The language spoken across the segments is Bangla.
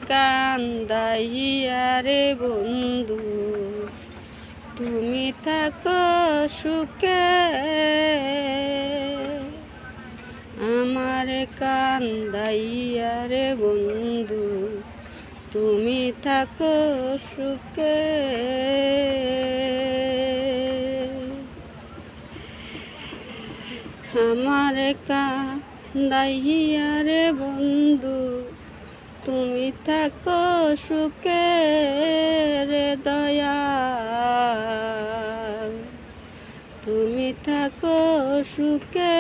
কান্দাইয়া রে বন্ধু তুমি থাকো সুখে আমার কান্দাইয়া রে বন্ধু তুমি থাকো সুখে আমার কান্দাইয়া রে বন্ধু তুমি থাকো সুখে রে দয়াল তুমি থাকো সুখে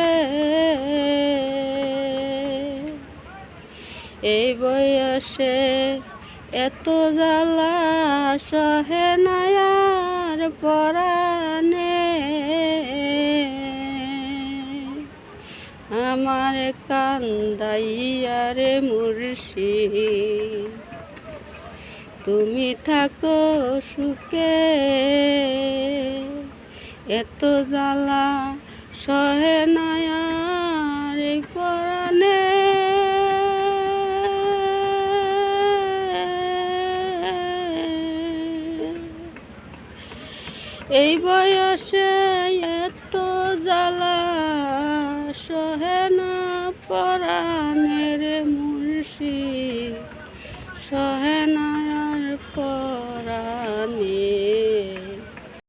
এই বয়সে এত জ্বালা সহে নায়ার পরাণে আমার কান্দাইয়া রে মুর্শিদ তুমি থাকো সুখে এত জ্বালা সহে নায়ার পরাণে এই বয়সে এত জ্বালা সহে না পরাণের মুর্শিদ।